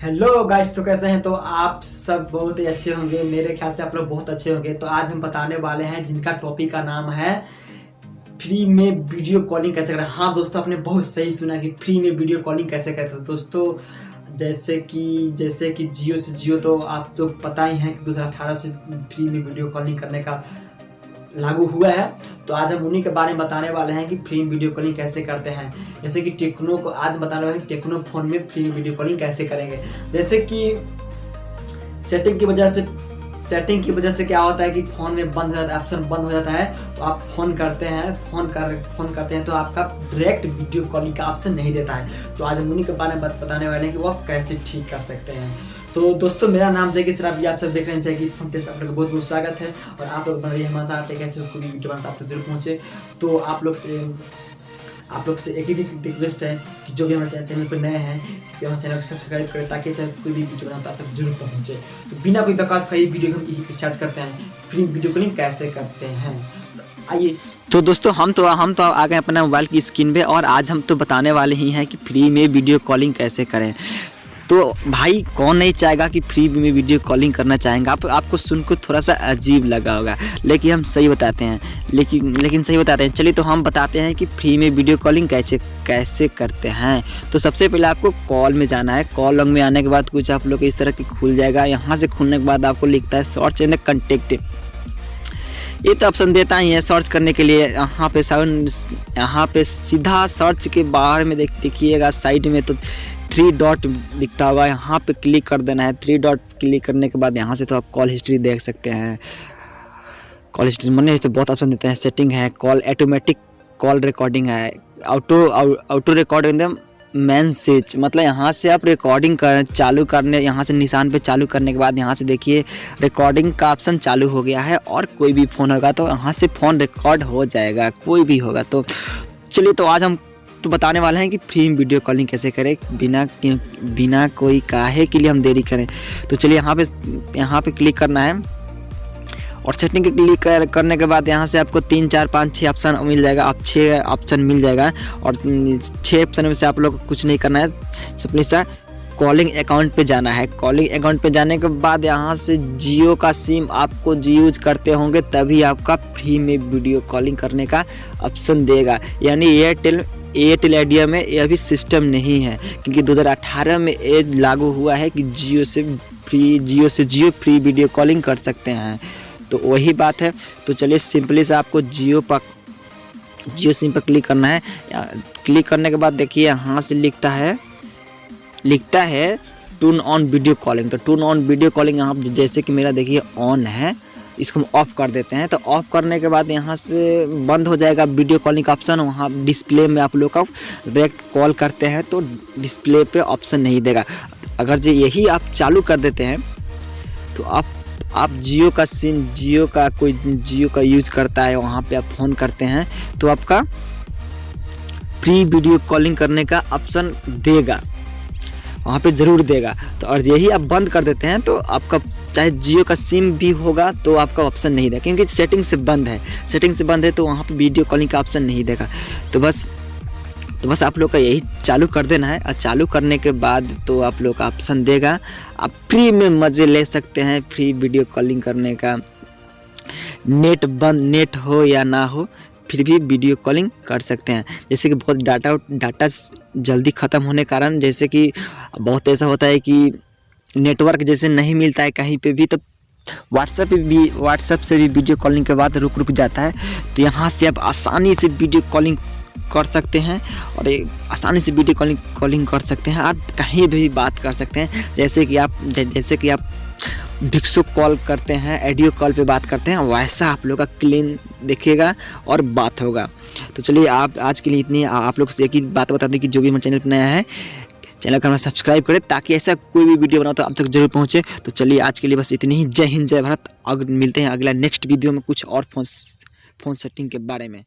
Hello guys, तो कैसे हैं? तो आप सब बहुत ही अच्छे होंगे। मेरे ख्याल से आप लोग बहुत अच्छे होंगे। तो आज हम बताने वाले हैं जिनका टॉपिक का नाम है फ्री में वीडियो कॉलिंग कैसे करें। हाँ दोस्तों, आपने बहुत सही सुना कि फ्री में वीडियो कॉलिंग कैसे करते हो। दोस्तों जैसे कि जियो से जियो तो आप तो पता ही है कि 2018 से फ्री में वीडियो कॉलिंग करने का लागू हुआ है। तो आज हम उन्हीं के बारे में बताने वाले हैं कि फ्री में वीडियो कॉलिंग कैसे करते हैं। जैसे कि टेक्नो को आज बताने वाले हैं कि टेक्नो फोन में फ्री में वीडियो कॉलिंग कैसे करेंगे। जैसे कि सेटिंग की वजह से क्या होता है कि फोन में बंद हो जाता है, ऑप्शन बंद हो जाता है। तो आप फोन करते हैं तो आपका डायरेक्ट वीडियो कॉलिंग का ऑप्शन नहीं देता है। तो आज हम उन्हीं के बारे में बताने वाले हैं कि वो आप कैसे ठीक कर सकते हैं। तो दोस्तों, मेरा नाम जाकी सर, आप सब देख रहे हैं जाकी फोन टेस्ट में आप लोग का बहुत बहुत स्वागत है। और आप लोग बन रही है हमारे साथ कैसे कोई भी वीडियो बनता आप तक जरूर पहुँचे। तो आप लोग से एक ही रिक्वेस्ट है कि जो भी हमारे चैनल पर नए हैं कि हमारे चैनल को सब्सक्राइब करें ताकि ऐसा कोई भी वीडियो बनाता आप तक जरूर पहुँचे। तो बिना कोई बकवास का ये वीडियो हम स्टार्ट करते हैं। फ्री वीडियो कॉलिंग कैसे करते हैं, आइए। तो दोस्तों हम तो आ गए अपना मोबाइल की स्क्रीन पे और आज हम तो बताने वाले ही हैं कि फ्री में वीडियो कॉलिंग कैसे करें। तो भाई कौन नहीं चाहेगा कि फ्री में वीडियो कॉलिंग करना चाहेंगे। आपको सुनकर थोड़ा सा अजीब लगा होगा, लेकिन हम सही बताते हैं। लेकिन सही बताते हैं। चलिए तो हम बताते हैं कि फ्री में वीडियो कॉलिंग कैसे करते हैं। तो सबसे पहले आपको कॉल में जाना है। कॉल लॉग में आने के बाद कुछ आप लोग इस तरह की खुल जाएगा। यहाँ से खुलने के बाद आपको लिखता है सर्च एंड कॉन्टेक्ट। ये तो ऑप्शन देता ही है सर्च करने के लिए। यहाँ पे सीधा सर्च के बाहर में देखिएगा साइड में तो 3 डॉट दिखता होगा, यहाँ पे क्लिक कर देना है। 3 डॉट क्लिक करने के बाद यहाँ से तो आप कॉल हिस्ट्री देख सकते हैं। कॉल हिस्ट्री मैंने से बहुत ऑप्शन देते हैं। सेटिंग है, कॉल ऑटोमेटिक कॉल रिकॉर्डिंग है, auto record in the message, मतलब यहाँ से आप रिकॉर्डिंग चालू करने, यहाँ से निशान पे चालू करने के बाद यहाँ से देखिए रिकॉर्डिंग का ऑप्शन चालू हो गया है। और कोई भी फ़ोन होगा तो यहाँ से फ़ोन रिकॉर्ड हो जाएगा, कोई भी होगा। तो चलिए तो आज हम तो बताने वाले हैं कि फ्री में वीडियो कॉलिंग कैसे करें बिना कोई काहे के लिए हम देरी करें। तो चलिए यहाँ पे क्लिक करना है और सेटिंग के क्लिक करने के बाद यहाँ से आपको 3 4 5 6 ऑप्शन मिल जाएगा। आप 6 ऑप्शन मिल जाएगा और 6 ऑप्शन में से आप लोग को कुछ नहीं करना है, सिंपली सा कॉलिंग अकाउंट पे जाना है। कॉलिंग अकाउंट पे जाने के बाद यहाँ से जियो का सिम आपको यूज करते होंगे तभी आपका फ्री में वीडियो कॉलिंग करने का ऑप्शन देगा। यानी एयरटेल आइडिया में ये अभी सिस्टम नहीं है, क्योंकि 2018 में ये लागू हुआ है कि जियो से जियो फ्री वीडियो कॉलिंग कर सकते हैं। तो वही बात है। तो चलिए सिंपली से आपको जियो सिम पर क्लिक करना है। क्लिक करने के बाद देखिए यहाँ से लिखता है टर्न ऑन वीडियो कॉलिंग। तो टर्न ऑन वीडियो कॉलिंग यहाँ जैसे कि मेरा देखिए ऑन है, इसको हम ऑफ़ कर देते हैं। तो ऑफ़ करने के बाद यहाँ से बंद हो जाएगा वीडियो कॉलिंग का ऑप्शन। वहाँ डिस्प्ले में आप लोग का डायरेक्ट कॉल करते हैं तो डिस्प्ले पे ऑप्शन नहीं देगा। अगर जो यही आप चालू कर देते हैं तो आप जियो का यूज करता है, वहाँ पे आप फ़ोन करते हैं तो आपका फ्री वीडियो कॉलिंग करने का ऑप्शन देगा, वहाँ पे ज़रूर देगा। तो और यही आप बंद कर देते हैं तो आपका चाहे जियो का सिम भी होगा तो आपका ऑप्शन नहीं देगा, क्योंकि सेटिंग से बंद है तो वहाँ पे वीडियो कॉलिंग का ऑप्शन नहीं देगा। तो बस आप लोग का यही चालू कर देना है। और चालू करने के बाद तो आप लोग का ऑप्शन देगा, आप फ्री में मज़े ले सकते हैं फ्री वीडियो कॉलिंग करने का। नेट हो या ना हो फिर भी वीडियो कॉलिंग कर सकते हैं। जैसे कि बहुत डाटा जल्दी ख़त्म होने के कारण, जैसे कि बहुत ऐसा होता है कि नेटवर्क जैसे नहीं मिलता है कहीं पे भी, तो व्हाट्सएप से भी वीडियो कॉलिंग के बाद रुक जाता है। तो यहाँ से आप आसानी से वीडियो कॉलिंग कर सकते हैं और आसानी से वीडियो कॉलिंग कर सकते हैं। आप कहीं भी बात कर सकते हैं। जैसे कि आप भिक्षु कॉल करते हैं, ऑडियो कॉल पे बात करते हैं, वैसा आप लोग का क्लीन दिखेगा और बात होगा। तो चलिए आप आज के लिए इतनी, आप लोग से एक ही बात बता दें कि जो भी हमारे चैनल पर नया है चैनल को हमें सब्सक्राइब करें ताकि ऐसा कोई भी वीडियो बनाओ तो आप तक जरूर पहुँचे। तो चलिए आज के लिए बस इतनी ही। जय हिंद, जय भारत। मिलते हैं अगला नेक्स्ट वीडियो में कुछ और फोन सेटिंग के बारे में।